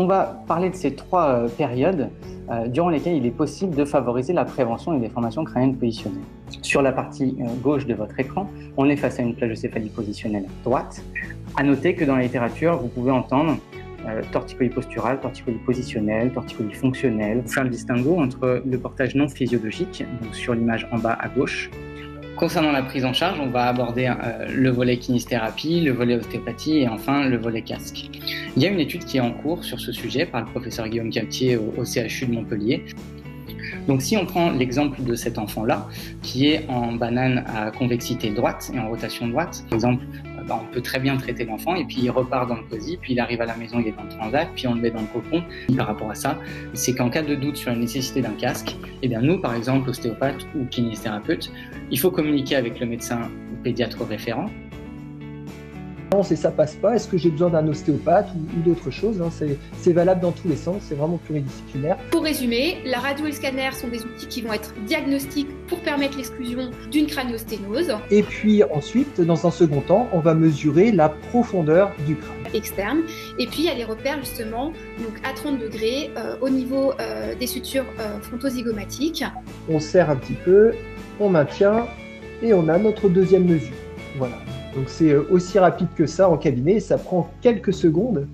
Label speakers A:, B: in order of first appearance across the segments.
A: On va parler de ces trois périodes durant lesquelles il est possible de favoriser la prévention et des formations crâniennes positionnelles. Sur la partie gauche de votre écran, on est face à une plagiocéphalie positionnelle droite. À noter que dans la littérature, vous pouvez entendre torticolis postural, torticolis positionnel, torticolis fonctionnel. Pour faire le distinguo entre le portage non physiologique, donc sur l'image en bas à gauche. Concernant la prise en charge, on va aborder le volet kinésithérapie, le volet ostéopathie et enfin le volet casque. Il y a une étude qui est en cours sur ce sujet par le professeur Guillaume Captier au CHU de Montpellier. Donc si on prend l'exemple de cet enfant-là, qui est en banane à convexité droite et en rotation droite, par exemple, on peut très bien traiter l'enfant et puis il repart dans le cosy, puis il arrive à la maison, il est dans le transat, puis on le met dans le cocon. Par rapport à ça, c'est qu'en cas de doute sur la nécessité d'un casque, eh bien nous, par exemple, ostéopathe ou kinésithérapeute, il faut communiquer avec le médecin ou pédiatre référent.
B: Et ça passe pas, est-ce que j'ai besoin d'un ostéopathe ou d'autre chose, hein, c'est valable dans tous les sens, c'est vraiment pluridisciplinaire.
C: Pour résumer, la radio et le scanner sont des outils qui vont être diagnostiques pour permettre l'exclusion d'une craniosténose.
B: Et puis ensuite, dans un second temps, on va mesurer la profondeur du crâne.
C: Externe. Et puis il y a les repères justement donc à 30 degrés au niveau des sutures frontozygomatiques.
B: On serre un petit peu, on maintient et on a notre deuxième mesure. Voilà. Donc c'est aussi rapide que ça en cabinet, ça prend quelques secondes.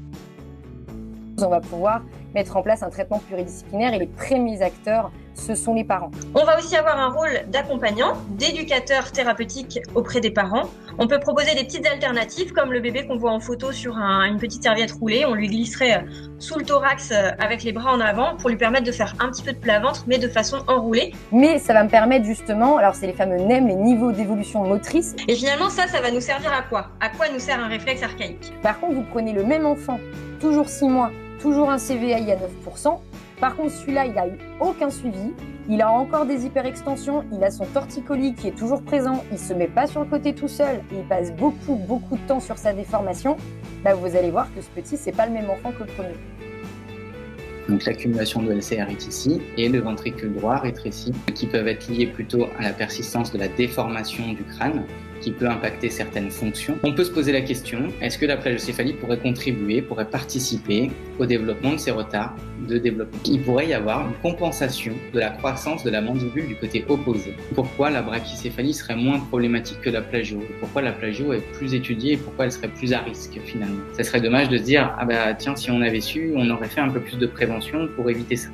D: On va pouvoir mettre en place un traitement pluridisciplinaire et les premiers acteurs, ce sont les parents.
E: On va aussi avoir un rôle d'accompagnant, d'éducateur thérapeutique auprès des parents. On peut proposer des petites alternatives comme le bébé qu'on voit en photo sur une petite serviette roulée. On lui glisserait sous le thorax avec les bras en avant pour lui permettre de faire un petit peu de plat-ventre mais de façon enroulée.
D: Mais ça va me permettre justement, alors c'est les fameux NEM, les niveaux d'évolution motrice.
E: Et finalement ça va nous servir à quoi? À quoi nous sert un réflexe archaïque?
D: Par contre, vous prenez le même enfant, toujours 6 mois, toujours un CVAI à 9%. Par contre, celui-là, il n'a eu aucun suivi. Il a encore des hyperextensions. Il a son torticolis qui est toujours présent. Il ne se met pas sur le côté tout seul. Et il passe beaucoup de temps sur sa déformation. Vous allez voir que ce petit, ce n'est pas le même enfant que le premier.
A: Donc l'accumulation de LCR est ici et le ventricule droit rétréci, qui peuvent être liés plutôt à la persistance de la déformation du crâne, qui peut impacter certaines fonctions. On peut se poser la question, est-ce que la plagiocéphalie pourrait contribuer, pourrait participer au développement de ces retards de développement? Il pourrait y avoir une compensation de la croissance de la mandibule du côté opposé. Pourquoi la brachycéphalie serait moins problématique que la plagio? Pourquoi la plagio est plus étudiée et pourquoi elle serait plus à risque finalement? Ça serait dommage de se dire, tiens, si on avait su, on aurait fait un peu plus de prévention pour éviter ça.